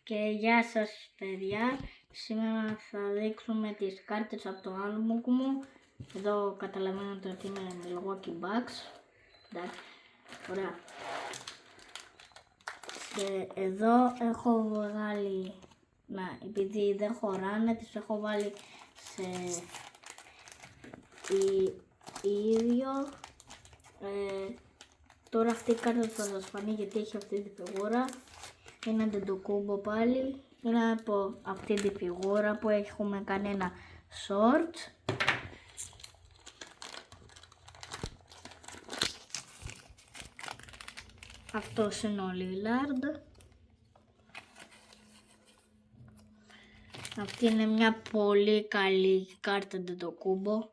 Και γεια σας παιδιά, σήμερα θα δείξουμε τις κάρτες από το album μου. Εδώ καταλαβαίνετε ότι είναι Milwaukee Bucks. Εντάξει, ωραία. Και εδώ έχω βγάλει, επειδή δεν χωράνε, τις έχω βάλει σε ίδιο. Τώρα αυτή η κάρτα θα σας φανεί γιατί έχει αυτή τη φιγούρα. Είναι Αντετοκούμπο πάλι. Είναι από αυτή τη φιγούρα που έχουμε κάνει ένα short. Αυτός είναι ο Lillard. Αυτή είναι μια πολύ καλή κάρτα Αντετοκούμπο.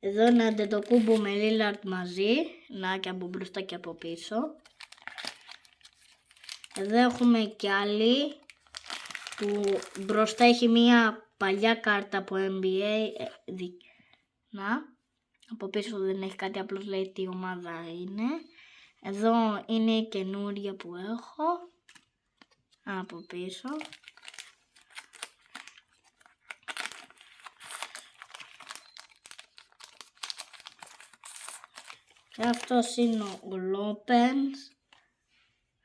Εδώ είναι Αντετοκούμπο με Lillard μαζί. Να, και από μπροστά και από πίσω. Εδώ έχουμε κι άλλη που μπροστά έχει μια παλιά κάρτα από NBA. Να, από πίσω δεν έχει κάτι, απλώς λέει τι ομάδα είναι. Εδώ είναι η καινούρια που έχω. Από πίσω. Και αυτός είναι ο Λόπενς.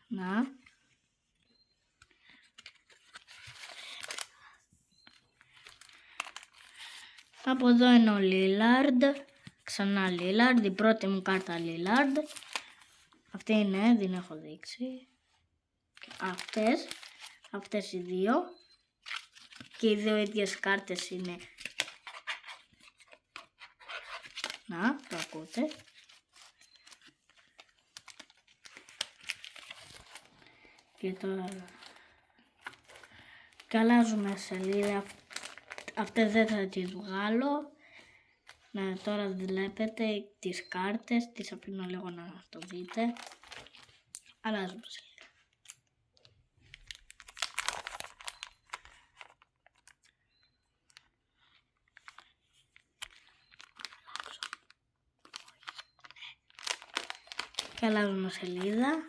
Να. Από εδώ είναι ο Lillard. Ξανά Lillard. Η πρώτη μου κάρτα Lillard. Αυτή είναι, δεν έχω δείξει. Αυτές οι δύο. Και οι δύο ίδιες κάρτες είναι. Να, το ακούτε. Και τώρα και αλλάζουμε σελίδα. Αυτές δεν θα τις βγάλω. Ναι, τώρα βλέπετε τις κάρτες. Τις αφήνω λίγο να το δείτε. Αλλάζουμε σελίδα. Και αλλάζουμε σελίδα.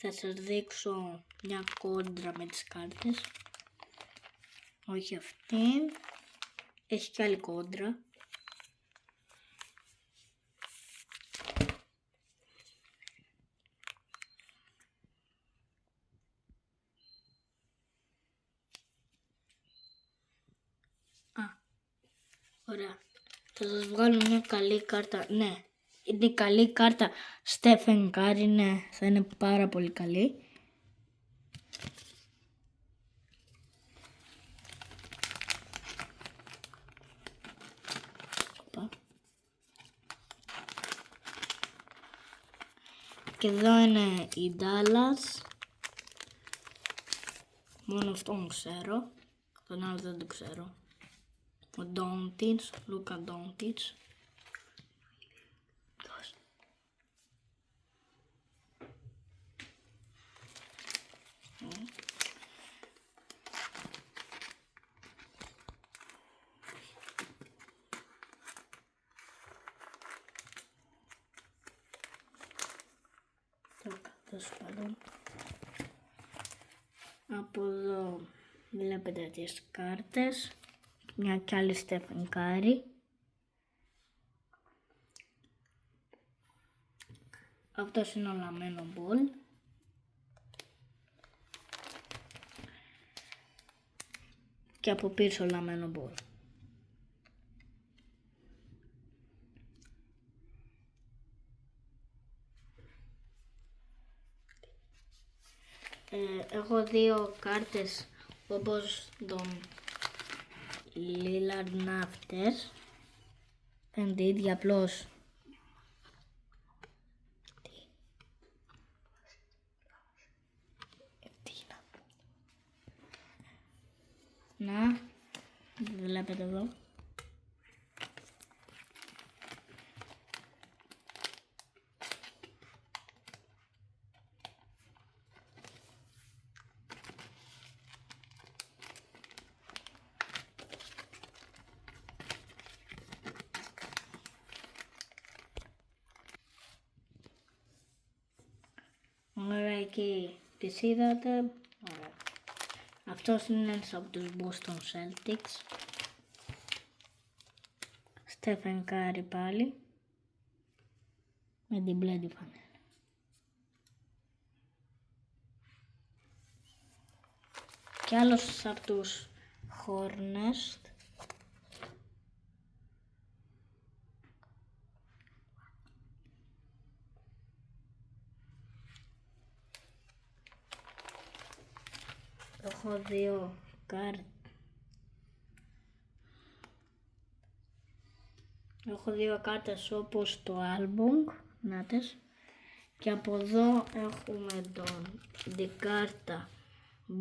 Θα σας δείξω μια κόντρα με τις κάρτες. Όχι αυτήν. Έχει και άλλη κόντρα. Ωραία. Θα σας βγάλω μια καλή κάρτα. Ναι. Είναι καλή κάρτα Στέφεν Κάρι, ναι, θα είναι πάρα πολύ καλή. Και εδώ είναι η Dallas. Μόνο αυτόν ξέρω. Τον άλλο δεν το ξέρω. Ο Ντόντιτς, Λούκα Ντόντιτς. Από εδώ βλέπετε τις κάρτες. Μια κι άλλη Στέφεν Κάρι. Αυτός είναι ο Λαμένο Μπολ. Και από πίσω Λαμένο Μπολ. Έχω δύο κάρτες όπως τον Lillard να αυτές. Είναι ίδια απλώς. Να, βλέπετε εδώ. Ωραία, εκεί τις είδατε. Ωραία. Αυτός είναι ένας από τους Boston Celtics. Στέφεν Κάρι πάλι. Με την μπλε τη φανέλα. Και άλλος από τους Hornets. Έχω δύο κάρτες. Έχω δύο κάρτες όπως το album. Νάτες. Και από εδώ έχουμε την κάρτα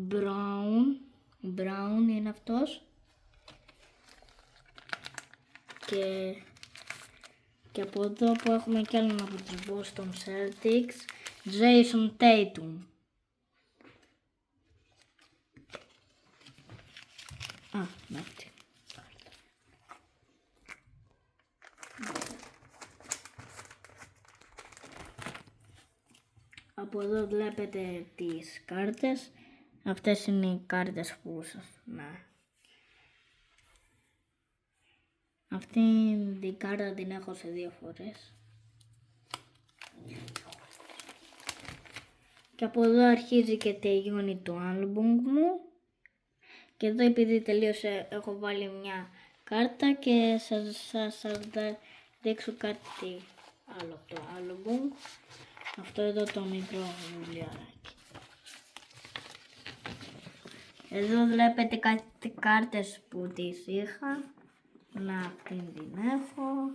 Brown. Brown είναι αυτός. Και από εδώ που έχουμε κι άλλον από τους Boston Celtics, Jason Tatum. Με αυτή. Από εδώ βλέπετε τις κάρτες. Αυτές είναι οι κάρτες που σας... Αυτή την κάρτα την έχω σε 2 φορές. Και από εδώ αρχίζει και τελειώνει το άλμπουμ μου. Και εδώ επειδή τελείωσε έχω βάλει μια κάρτα και σας δείξω κάτι άλλο από το άλμπουμ. Αυτό εδώ το μικρό βιβλιαράκι. Εδώ βλέπετε κάτι κάρτες που τις είχα. Αυτήν την έχω.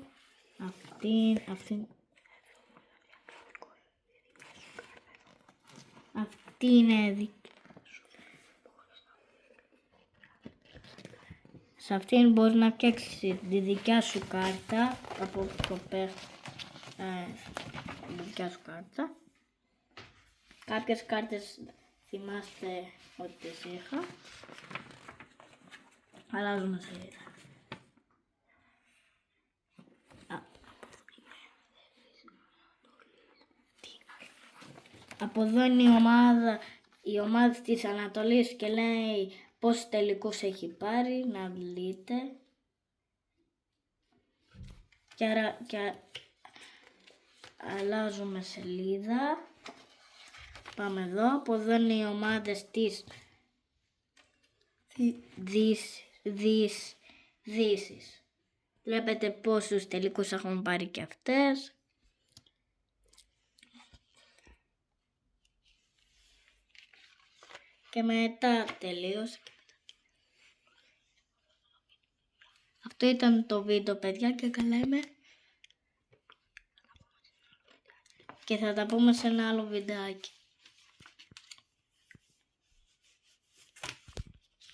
Αυτή είναι δική. Σε αυτήν μπορείς να φτιάξεις τη δικιά σου κάρτα από το τη δικιά σου κάρτα. Κάποιες κάρτες θυμάστε ότι τις είχα. Αλλάζουμε σελίδα. Από εδώ είναι η ομάδα της Ανατολής και λέει πόσους τελικούς έχει πάρει, να δείτε. Και αλλάζουμε σελίδα. Πάμε εδώ. Από εδώ είναι οι ομάδες της Δύσης. Βλέπετε πόσους τελικούς έχουν πάρει και αυτές. Και μετά τελείωσε. Αυτό ήταν το βίντεο, παιδιά, και καλά είμαι. Και θα τα πούμε σε ένα άλλο βιντεάκι.